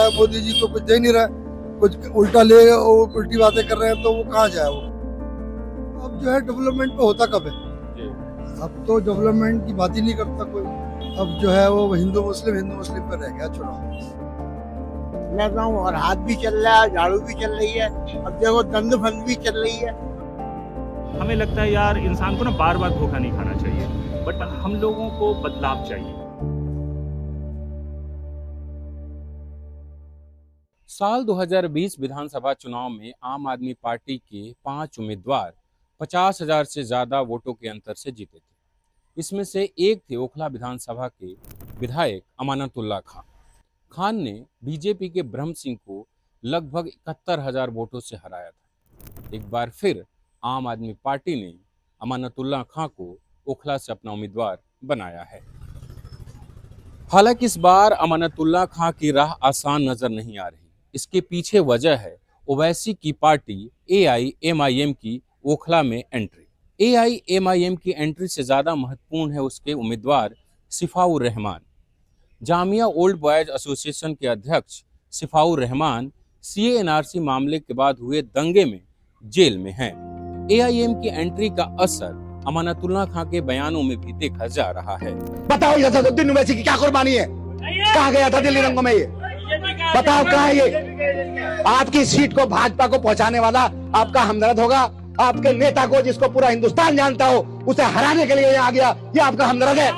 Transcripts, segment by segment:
है मोदी जी तो कुछ दे नहीं रहा है, कुछ उल्टा ले और उल्टी बातें कर रहे हैं, तो वो कहाँ जाए वो। अब जो है डेवलपमेंट पे होता कब है, अब तो डेवलपमेंट की बात ही नहीं करता कोई। अब जो है वो हिंदू मुस्लिम पर रह गया चुनाव। और हाथ भी चल रहा है, झाड़ू भी चल रही है, अब देखो दंड फंद भी चल रही है। हमें लगता है यार इंसान को ना बार बार धोखा नहीं खाना चाहिए, बट हम लोगों को बदलाव चाहिए। साल 2020 विधानसभा चुनाव में आम आदमी पार्टी के 5 उम्मीदवार 50,000 से ज्यादा वोटों के अंतर से जीते थे। इसमें से एक थे ओखला विधानसभा के विधायक अमानतुल्लाह खान। खान ने बीजेपी के ब्रह्म सिंह को लगभग 71,000 वोटों से हराया था। एक बार फिर आम आदमी पार्टी ने अमानतुल्लाह खान को ओखला से अपना उम्मीदवार बनाया है। हालांकि इस बार अमानतुल्लाह खान की राह आसान नजर नहीं आ रही। इसके पीछे वजह है ओवैसी की पार्टी AIMIM की ओखला में एंट्री। AIMIM की एंट्री से ज्यादा महत्वपूर्ण है उसके उम्मीदवार Sifaur Rahman. Jamia old boys association के अध्यक्ष सिफाउर रहमान CA/NRC मामले के बाद हुए दंगे में जेल में हैं। AIM की एंट्री का असर अमानतुल्लाह खान के बयानों में भी देखा जा रहा है। बताओ असदुद्दीन ओवैसी की क्या कुर्बानी है, कहाँ गया था दिल्ली रंगों में, ये बताओ कहाँ है ये। आपकी सीट को भाजपा को पहुंचाने वाला आपका हमदर्द होगा, आपके नेता को जिसको पूरा हिंदुस्तान जानता हो उसे हराने के लिए आ गया, ये आपका हमदर्द है।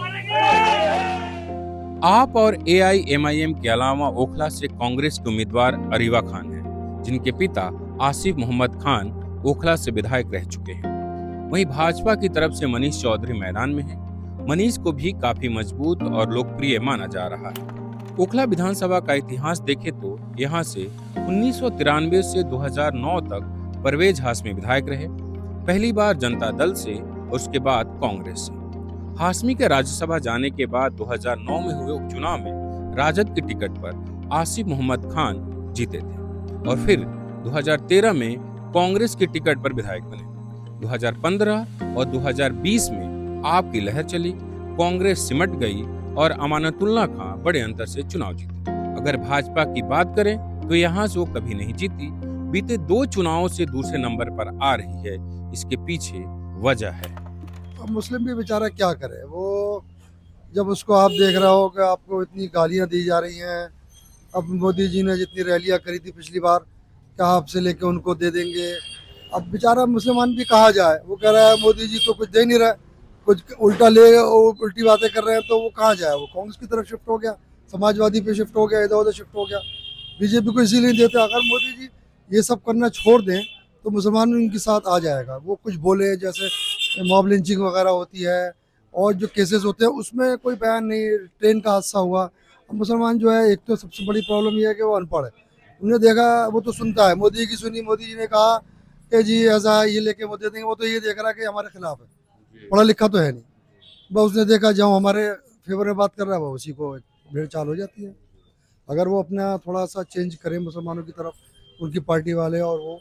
आप और AIMIM के अलावा ओखला से कांग्रेस के उम्मीदवार अरीवा खान हैं, जिनके पिता आसिफ मोहम्मद खान ओखला से विधायक रह चुके हैं। वहीं भाजपा की तरफ से मनीष चौधरी मैदान में हैं। मनीष को भी काफी मजबूत और लोकप्रिय माना जा रहा है। ओखला विधानसभा का इतिहास देखें तो यहाँ से 1993 से 2009 तक परवेज हाशमी विधायक रहे। पहली बार जनता दल से और उसके बाद कांग्रेस से। हाशमी के राज्यसभा जाने के बाद 2009 में हुए उपचुनाव में राजद की टिकट पर आसिफ मोहम्मद खान जीते थे और फिर 2013 में कांग्रेस की टिकट पर विधायक बने। 2015 और 2020 में आपकी लहर चली, कांग्रेस सिमट गई और अमानतुल्लाह खान बड़े अंतर से चुनाव जीते। अगर भाजपा की बात करें तो यहाँ से वो कभी नहीं जीती। बीते 2 चुनावों से दूसरे नंबर पर आ रही है। इसके पीछे वजह है। अब मुस्लिम भी बेचारा क्या करे, वो जब उसको आप देख रहे हो कि आपको इतनी गालियां दी जा रही हैं। अब मोदी जी ने जितनी रैलियां करी थी पिछली बार, क्या आपसे लेके उनको दे देंगे। अब बेचारा मुसलमान भी कहाँ जाए, वो कह रहा है मोदी जी तो कुछ दे नहीं रहा, कुछ उल्टा ले और उल्टी बातें कर रहे हैं, तो वो कहाँ जाए। वो कांग्रेस की तरफ शिफ्ट हो गया, समाजवादी पे शिफ्ट हो गया, इधर उधर शिफ्ट हो गया। बीजेपी को इसीलिए देते। अगर मोदी जी ये सब करना छोड़ दें तो मुसलमान उनके साथ आ जाएगा। वो कुछ बोले, जैसे मॉब लिंचिंग वगैरह होती है और जो केसेस होते हैं उसमें कोई बयान नहीं। ट्रेन का हादसा हुआ। अब मुसलमान जो है, एक तो सबसे बड़ी प्रॉब्लम ये है कि वो अनपढ़ है। उन्हें देखा, वो तो सुनता है, मोदी की सुनी, मोदी जी ने कहा कि जी ऐसा ये लेके वो दे देंगे। वो तो ये देख रहा है कि हमारे खिलाफ है, पढ़ा लिखा तो है नहीं। बस उसने देखा जब हमारे फेवर में बात कर रहा है वो उसी को भेड़ चाल हो जाती है। अगर वो अपना थोड़ा सा चेंज करें मुसलमानों की तरफ, उनकी पार्टी वाले, और वो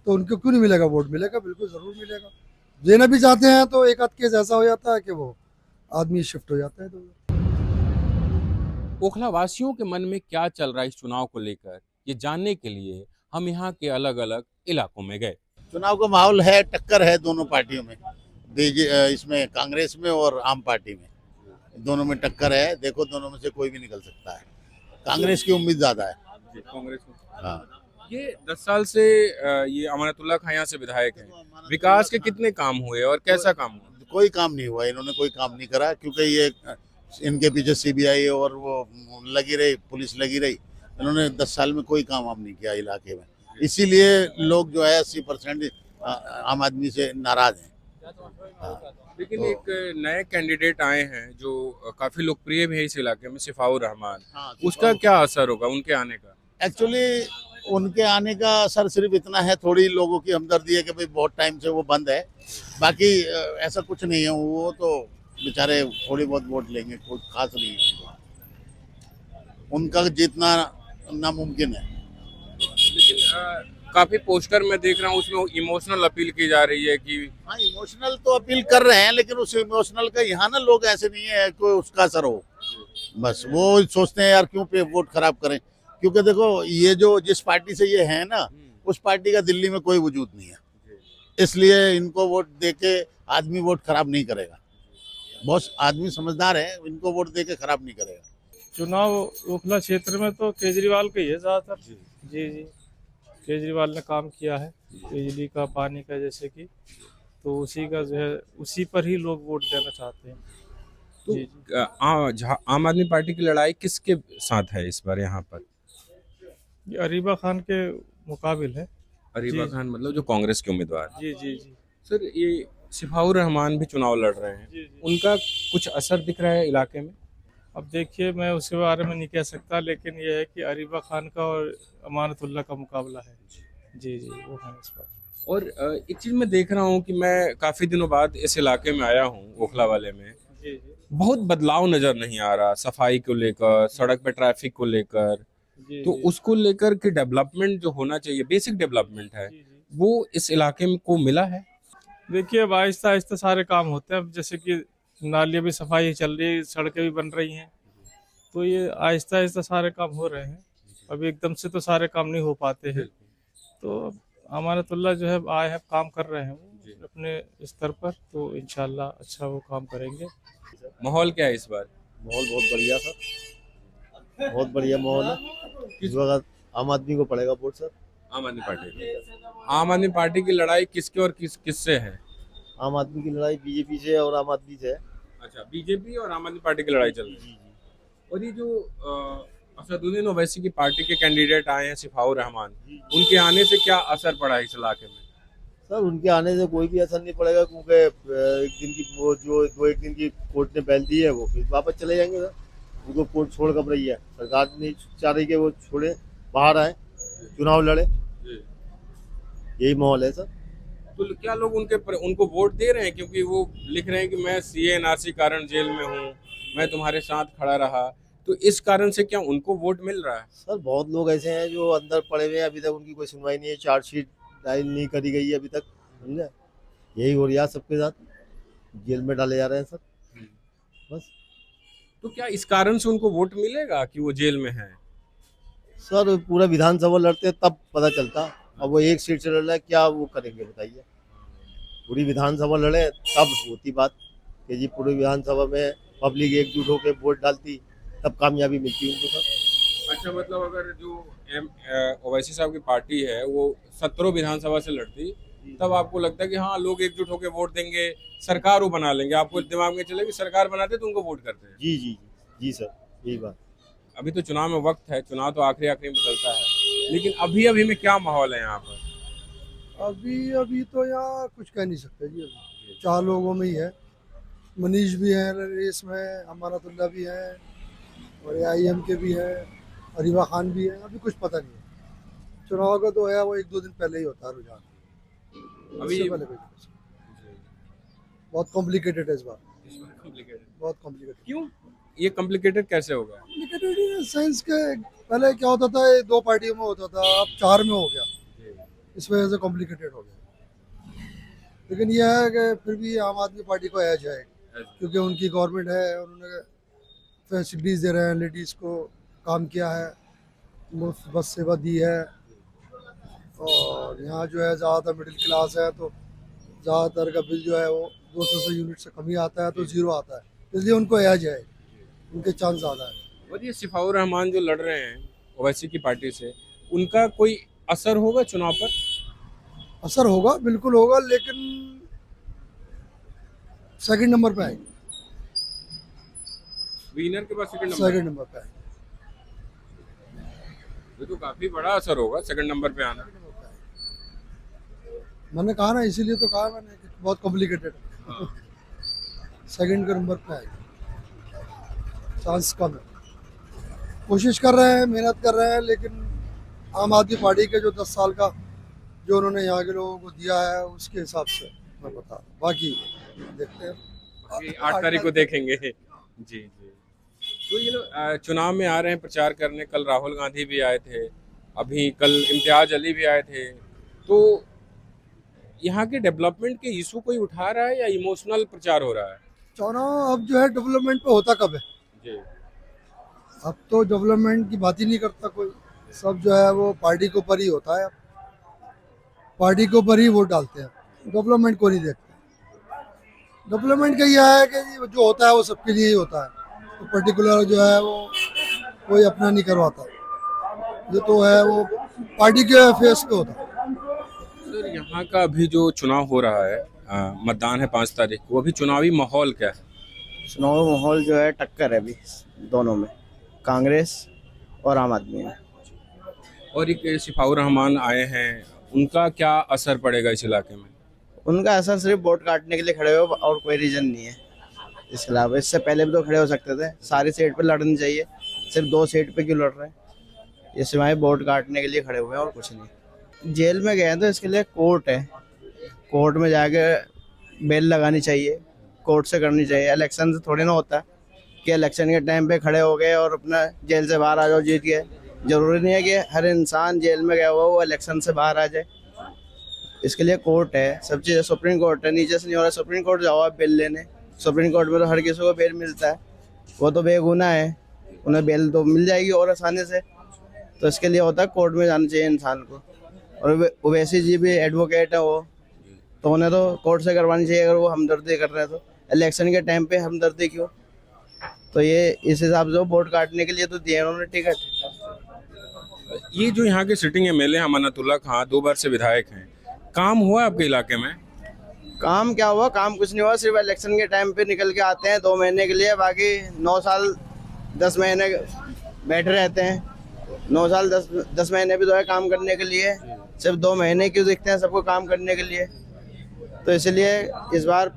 तो उनको क्यों नहीं मिलेगा वोट, मिलेगा, बिल्कुल ज़रूर मिलेगा। देना भी चाहते हैं तो एक आध केस ऐसा हो जाता है कि वो आदमी शिफ्ट हो जाता है। तो ओखला वासियों के मन में क्या चल रहा है इस चुनाव को लेकर, ये जानने के लिए हम यहाँ के अलग अलग इलाकों में गए। चुनाव का माहौल है, टक्कर है दोनों पार्टियों में, इसमें कांग्रेस में और आम पार्टी में, दोनों में टक्कर है। देखो दोनों में से कोई भी निकल सकता है। कांग्रेस की उम्मीद ज्यादा है। कांग्रेस में हाँ, ये 10 साल से ये अमानतुल्लाह खान यहाँ से विधायक हैं। विकास के कितने काम हुए और कैसा काम हुआ? कोई काम नहीं हुआ, इन्होंने कोई काम नहीं करा, क्योंकि ये इनके पीछे CBI और वो लगी रही, पुलिस लगी रही। इन्होंने 10 साल में कोई काम वाम नहीं किया इलाके में, इसीलिए लोग जो है 80% आम आदमी से नाराज हैं। लेकिन तो, एक नए कैंडिडेट आए हैं जो काफी लोकप्रिय भी है इस इलाके में, सिफाउर रहमान। हाँ, उसका क्या असर होगा उनके आने का? एक्चुअली उनके आने का असर सिर्फ इतना है, थोड़ी लोगों की हमदर्दी है कि भाई बहुत टाइम से वो बंद है। बाकी ऐसा कुछ नहीं है। वो तो बेचारे थोड़ी बहुत वोट लेंगे, कुछ खास नहीं है। उनका जीतना नामुमकिन है। लेकिन काफी पोस्टर में देख रहा हूँ उसमें इमोशनल अपील की जा रही है कि हाँ, इमोशनल तो अपील कर रहे हैं, लेकिन उस इमोशनल का यहाँ ना लोग ऐसे नहीं है कोई उसका असर हो। बस वो सोचते हैं यार क्यों पे वोट खराब करें, क्योंकि देखो ये जो जिस पार्टी से ये है ना, उस पार्टी का दिल्ली में कोई वजूद नहीं है, इसलिए इनको वोट देके आदमी वोट खराब नहीं करेगा। बहुत आदमी समझदार है, इनको वोट देके खराब नहीं करेगा। चुनाव ओखला क्षेत्र में तो केजरीवाल का ही है ज्यादातर। जी जी, केजरीवाल ने काम किया है बिजली का, पानी का, जैसे कि, तो उसी का जो है उसी पर ही लोग वोट देना चाहते हैं। तो जी जी, आम आदमी पार्टी की लड़ाई किसके साथ है इस बार यहाँ पर? ये अरीबा खान के मुकाबिल है। अरीबा जी। खान मतलब जो कांग्रेस के उम्मीदवार हैं। जी जी जी सर, ये सिफाउर रहमान भी चुनाव लड़ रहे हैं, जी जी। उनका कुछ असर दिख रहा है इलाके में? अब देखिए, मैं उसके बारे में नहीं कह सकता, लेकिन यह है कि अरीबा खान का और अमानतुल्लाह का मुकाबला है। जी जी, वो है इस पर। और एक चीज मैं देख रहा हूँ कि मैं काफी दिनों बाद इस इलाके में आया हूँ, ओखला वाले में। जी जी बहुत बदलाव नजर नहीं आ रहा, सफाई को लेकर, सड़क पे ट्रैफिक को लेकर। जी तो जी, उसको लेकर के डेवलपमेंट जो होना चाहिए, बेसिक डेवलपमेंट है, जी जी। वो इस इलाके में को मिला है? देखिए, अब आहिस्ता आहिस्ता सारे काम होते हैं। अब जैसे कि नालियाँ भी सफाई चल रही है, सड़कें भी बन रही हैं, तो ये आहिस्ता आहिस्ता सारे काम हो रहे हैं। अभी एकदम से तो सारे काम नहीं हो पाते हैं, तो अमानतुल्लाह जो है आए हैं, काम कर रहे हैं वो अपने स्तर पर, तो इंशाल्लाह अच्छा वो काम करेंगे। माहौल क्या है इस बार? माहौल बहुत बढ़िया सर, बहुत बढ़िया माहौल है। इस वक्त आम आदमी को पड़ेगा वोट सर। आम आदमी पार्टी की। आम आदमी पार्टी की लड़ाई किसके और किससे है? आम आदमी की लड़ाई बीजेपी से और आम आदमी से है। अच्छा, बीजेपी और आम आदमी पार्टी की लड़ाई चल रही है। और ये जो असदुद्दीन ओवैसी की पार्टी के कैंडिडेट आए हैं, सिफाउर रहमान, उनके आने से क्या असर पड़ा है इस इलाके में? सर उनके आने से कोई भी असर नहीं पड़ेगा, क्योंकि एक दिन की वो जो दो एक दिन की कोर्ट ने बैल दी है, वो फिर वापस चले जाएंगे सर। उनको कोर्ट छोड़ कब रही है, सरकार नहीं चाह रही कि वो छोड़े, बाहर आए, चुनाव लड़े। यही माहौल है सर। तो क्या लोग उनको वोट दे रहे हैं, क्योंकि वो लिख रहे हैं कि मैं सीए एनआरसी कारण जेल में हूँ, मैं तुम्हारे साथ खड़ा रहा, तो इस कारण से क्या उनको वोट मिल रहा है? सर बहुत लोग ऐसे हैं जो अंदर पड़े हुए हैं, अभी तक उनकी कोई सुनवाई नहीं है, चार्जशीट दायर नहीं करी गई है अभी तक, समझे। यही हो रहा है सबके साथ, जेल में डाले जा रहे हैं सर, बस। तो क्या इस कारण से उनको वोट मिलेगा कि वो जेल में है? सर पूरा विधानसभा लड़ते हैं तब पता चलता। अब वो एक सीट से लड़ रहा है, क्या वो करेंगे बताइए। पूरी विधानसभा लड़े तब होती बात कि जी पूरी विधानसभा में पब्लिक एकजुट होकर वोट डालती, तब कामयाबी मिलती उनको सर। अच्छा, मतलब अगर जो ओवैसी साहब की पार्टी है वो 17 विधानसभा से लड़ती, तब आपको लगता है कि हाँ लोग एकजुट होकर वोट देंगे, सरकार वो बना लेंगे? आपको दिमाग में चले कि सरकार बनाते तो उनको वोट करते हैं? जी जी जी सर, यही बात। अभी तो चुनाव में वक्त है, चुनाव तो आखिरी आखिरी में बदलता है, लेकिन अभी अभी में क्या माहौल है यहाँ पर? अभी तो यहाँ कुछ कह नहीं सकते जी। अभी 4 लोगों में ही है, मनीष भी है रेस में, अमानतुल्लाह भी है, और AIM के भी है, अरीबा खान भी है। अभी कुछ पता नहीं है। चुनाव का तो है वो 1-2 दिन पहले ही होता है रुझान, अभी उससे पहले कुछ नहीं कर सकते। बहुत कॉम्प्लिकेटेड है इस बार, बहुत कॉम्प्लिकेटेड। क्यों ये कॉम्प्लिकेटेड कैसे होगा? कॉम्प्लिकेटेड साइंस के पहले क्या होता था, 2 पार्टियों में होता था, अब 4 में हो गया, इस वजह से कॉम्प्लिकेटेड हो गया। लेकिन यह है कि फिर भी आम आदमी पार्टी को एज है, क्योंकि उनकी गवर्नमेंट है, उन्होंने फैसिलिटीज़ दे रहे हैं, लेडीज़ को काम किया है, मुफ्त बस सेवा दी है, और यहाँ जो है ज़्यादातर मिडिल क्लास है, तो ज़्यादातर का बिल जो है वो 200 से यूनिट से कम ही आता है, तो ज़ीरो आता है, इसलिए उनको एज है, उनके चांस ज़्यादा है। और ये सिफाउर रहमान जो लड़ रहे हैं ओवैसी की पार्टी से, उनका कोई असर होगा चुनाव पर? असर होगा, बिल्कुल होगा, लेकिन सेकंड नंबर पे आएंगे, विनर के पास सेकंड सेकंड नंबर पे आएंगे। ये तो काफी बड़ा असर होगा सेकंड नंबर पे आना। मैंने कहा ना, इसीलिए तो कहा मैंने कि बहुत कॉम्प्लिकेटेड है। सेकंड के नंबर पे आएंगे, चांस कम है। कोशिश कर रहे हैं, मेहनत कर रहे हैं, लेकिन आम आदमी पार्टी के जो 10 साल का जो उन्होंने यहाँ के लोगों को दिया है, उसके हिसाब से मैं बता रहा हूँ। बाकी देखते हैं, 8 तारीख को देखेंगे। जी जी। तो ये लोग चुनाव में आ रहे हैं प्रचार करने, कल राहुल गांधी भी आए थे, अभी कल इम्तियाज अली भी आए थे, तो यहाँ के डेवलपमेंट के इशू कोई उठा रहा है या इमोशनल प्रचार हो रहा है? चुनाव अब जो है डेवलपमेंट पे होता कब है? जी। अब तो डेवलपमेंट की बात ही नहीं करता कोई। सब जो है वो पार्टी के ऊपर ही होता है, पार्टी के ऊपर ही वोट डालते हैं, डेवलपमेंट को नहीं देखते। डेवलपमेंट का यह है कि जो होता है वो सबके लिए ही होता है, तो पर्टिकुलर जो है वो कोई अपना नहीं करवाता, ये तो है वो पार्टी के फेस पे होता है। सर यहाँ का अभी जो चुनाव हो रहा है, मतदान है 5 तारीख को, अभी चुनावी माहौल क्या है? चुनाव माहौल जो है टक्कर है अभी दोनों में, कांग्रेस और आम आदमी में। और एक सिफाउर रहमान आए हैं, उनका क्या असर पड़ेगा इस इलाके में? उनका असर सिर्फ वोट काटने के लिए खड़े हो और कोई रीजन नहीं है इसके अलावा। इससे पहले भी तो खड़े हो सकते थे, सारी सीट पे लड़नी चाहिए, सिर्फ 2 सीट पे क्यों लड़ रहे हैं? ये सिवाय वोट काटने के लिए खड़े हुए हैं और कुछ नहीं। जेल में गए हैं तो इसके लिए कोर्ट है, कोर्ट में जाके बेल लगानी चाहिए, कोर्ट से करनी चाहिए। इलेक्शन से थोड़ी ना होता है कि इलेक्शन के टाइम पे खड़े हो गए और अपना जेल से बाहर आ जाओ, जीत गए। जरूरी नहीं है कि हर इंसान जेल में गया हुआ वो इलेक्शन से बाहर आ जाए, इसके लिए कोर्ट है, सब चीज़। सुप्रीम कोर्ट है, नीचे से नहीं हो रहा, सुप्रीम कोर्ट जाओ आप बेल लेने। सुप्रीम कोर्ट में तो हर किसी को बेल मिलता है, वो तो बेगुनाह है, उन्हें बेल तो मिल जाएगी और आसानी से। तो इसके लिए होता है कोर्ट में जाना चाहिए इंसान को। और ओवैसी जी भी एडवोकेट है वो, तो उन्हें तो कोर्ट से करवानी चाहिए अगर वो हमदर्दी कर रहे हैं तो। इलेक्शन के टाइम पे हमदर्दी क्यों? तो ये इस हिसाब से वोट काटने के लिए तो दिए उन्होंने टिकट। ये जो यहाँ के सिटिंग एमएलए अमानतुल्लाह खान 2 बार से विधायक हैं, काम हुआ आपके इलाके में? काम क्या हुआ? काम कुछ नहीं हुआ, सिर्फ इलेक्शन के टाइम पे निकल के आते हैं 2 महीने के लिए, बाकी 9 साल 10 महीने बैठे रहते हैं। 9 साल 10 महीने भी तो है काम करने के लिए, सिर्फ 2 महीने क्यों दिखते हैं सबको काम करने के लिए? तो इसलिए इस बार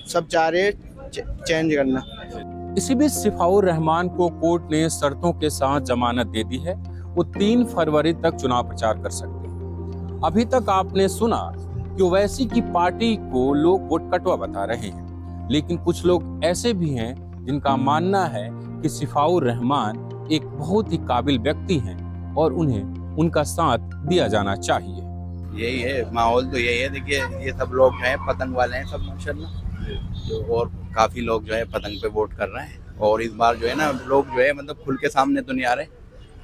सब चाह रहे चेंज करना। इसी बीच सिफाउर रहमान को कोर्ट ने शर्तों के साथ जमानत दे दी है, वो 3 फरवरी तक चुनाव प्रचार कर सकते हैं। अभी तक आपने सुना कि ओवैसी की पार्टी को लोग वोट कटवा बता रहे हैं, लेकिन कुछ लोग ऐसे भी हैं जिनका मानना है कि सिफाउर रहमान एक बहुत ही काबिल व्यक्ति हैं और उन्हें उनका साथ दिया जाना चाहिए। यही है माहौल, तो यही है। देखिए ये सब लोग हैं पतंग वाले हैं सब माशाल्लाह, और काफी लोग जो है पतंग पे वोट कर रहे हैं। और इस बार जो है ना लोग जो है मतलब खुल के सामने तो नहीं आ रहे,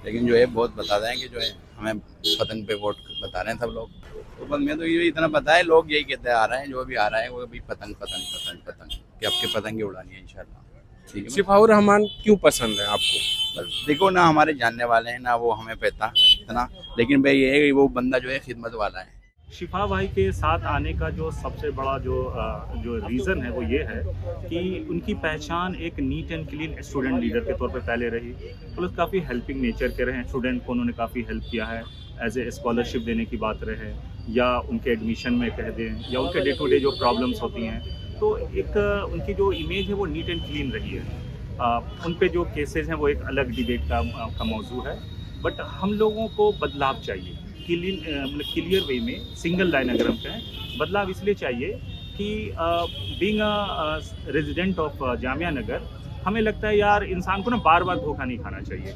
लेकिन जो है बहुत बता रहे हैं कि जो है हमें पतंग पे वोट बता रहे हैं सब लोग। तो बस मैं तो ये इतना पता है, लोग यही कहते आ रहे हैं, जो भी आ रहा है वो भी पतंग पतंग पतंग पतंग कि आपके पतंग उड़ानी है इंशाल्लाह। ठीक है, सिफाउर रहमान क्यों पसंद है आपको? बस देखो ना हमारे जानने वाले हैं ना, वो हमें पता इतना, लेकिन भाई ये है कि वो बंदा जो है खिदमत वाला है। शिफा भाई के साथ आने का जो सबसे बड़ा जो रीज़न है वो ये है कि उनकी पहचान एक neat and clean student leader के तौर पे पहले रही, प्लस काफ़ी हेल्पिंग नेचर के रहे हैं। स्टूडेंट को उन्होंने काफ़ी हेल्प किया है, एज ए स्कॉलरशिप देने की बात रहे या उनके एडमिशन में कह दें या उनके डे टू डे जो प्रॉब्लम्स होती हैं, तो एक उनकी जो इमेज है वो नीट एंड क्लीन रही है। उन पे जो केसेस हैं वो एक अलग डिबेट का मौजू है, बट हम लोगों को बदलाव चाहिए, क्लियर वे में, सिंगल लाइन अगर हम कहें, बदलाव इसलिए चाहिए कि being a resident of Jamia Nagar, हमें लगता है यार इंसान को ना बार बार धोखा नहीं खाना चाहिए।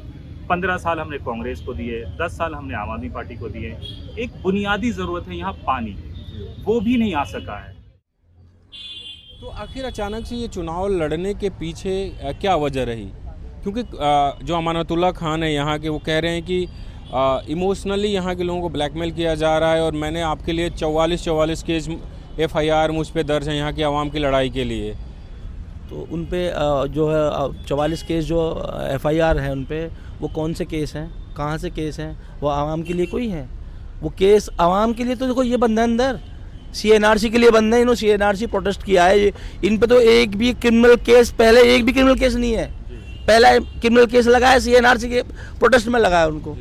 15 साल हमने कांग्रेस को दिए, 10 साल हमने आम आदमी पार्टी को दिए। एक बुनियादी ज़रूरत है यहाँ पानी, वो भी नहीं आ सका है। तो आखिर अचानक से ये चुनाव लड़ने के पीछे क्या वजह रही? क्योंकि जो अमानतुल्लाह खान है यहाँ के, वो कह रहे हैं कि इमोशनली यहाँ के लोगों को ब्लैकमेल किया जा रहा है और मैंने आपके लिए 44 केस FIR मुझ पे दर्ज है यहाँ की आवाम की लड़ाई के लिए। तो उन पे जो है 44 केस जो FIR है उन पे, वो कौन से केस हैं, कहाँ से केस हैं? वो आवाम के लिए कोई है? वो केस आवाम के लिए तो देखो ये बंद है अंदर, CNRC के लिए बंद है। इन्होंने CNRC प्रोटेस्ट किया है, इन पे तो एक भी क्रिमिनल केस, पहले एक भी क्रिमिनल केस नहीं है। पहला क्रिमिनल केस लगा है CNRC के प्रोटेस्ट में लगा है उनको।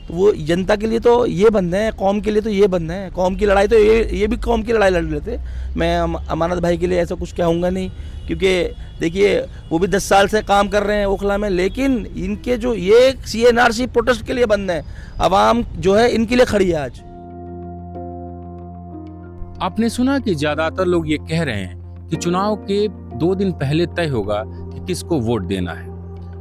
तो वो जनता के लिए तो ये बंद है, कौम के लिए तो ये बंद है। कौम की लड़ाई तो ये भी कौम की लड़ाई लड़ लेते। मैं अमानत भाई के लिए ऐसा कुछ कहूँगा नहीं, क्योंकि देखिए वो भी 10 साल से काम कर रहे हैं ओखला में, लेकिन इनके जो ये CNRC प्रोटेस्ट के लिए बंद है, आवाम जो है इनके लिए खड़ी है आज। आपने सुना कि ज्यादातर लोग ये कह रहे हैं कि चुनाव के 2 दिन पहले तय होगा कि किसको वोट देना है।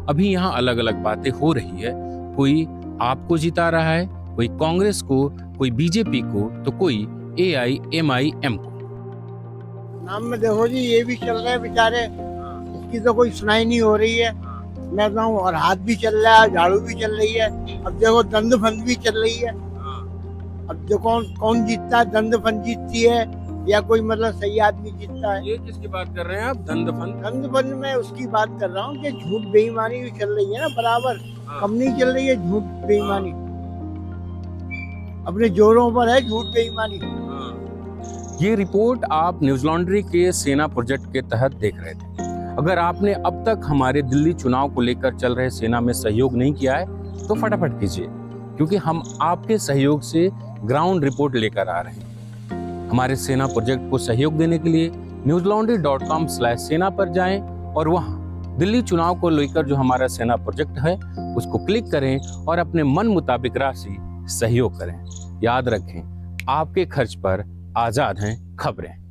अभी यहाँ अलग अलग बातें हो रही है, कोई आपको जिता रहा है, कोई कांग्रेस को, कोई BJP को, तो कोई AIMIM को। नाम में देखो जी ये भी चल रहे हैं बेचारे, इसकी तो कोई सुनाई नहीं हो रही है। मैं बताऊं, और हाथ भी चल रहा है, झाड़ू भी चल रही है। अब देखो दंड फंद भी चल रही है। अब देखो कौन जीतता है, दंड फंद जीतती है या कोई मतलब सही आदमी जीतता है। ये किसकी बात कर रहे हैं आप? दंड-फंद? दंड फंद में उसकी बात कर रहा हूँ कि झूठ बेईमानी भी चल रही है ना बराबर। कम नहीं चल रही है झूठ बेईमानी, अपने जोरों पर है झूठ बेईमानी। ये रिपोर्ट आप न्यूज लॉन्ड्री के सेना प्रोजेक्ट के तहत देख रहे थे। अगर आपने अब तक हमारे दिल्ली चुनाव को लेकर चल रहे सेना में सहयोग नहीं किया है तो फटाफट कीजिए, क्योंकि हम आपके सहयोग से ग्राउंड रिपोर्ट लेकर आ रहे हैं। हमारे सेना प्रोजेक्ट को सहयोग देने के लिए newslaundry.com/सेना पर जाएं और वहां दिल्ली चुनाव को लेकर जो हमारा सेना प्रोजेक्ट है उसको क्लिक करें और अपने मन मुताबिक राशि सहयोग करें। याद रखें, आपके खर्च पर आजाद हैं खबरें।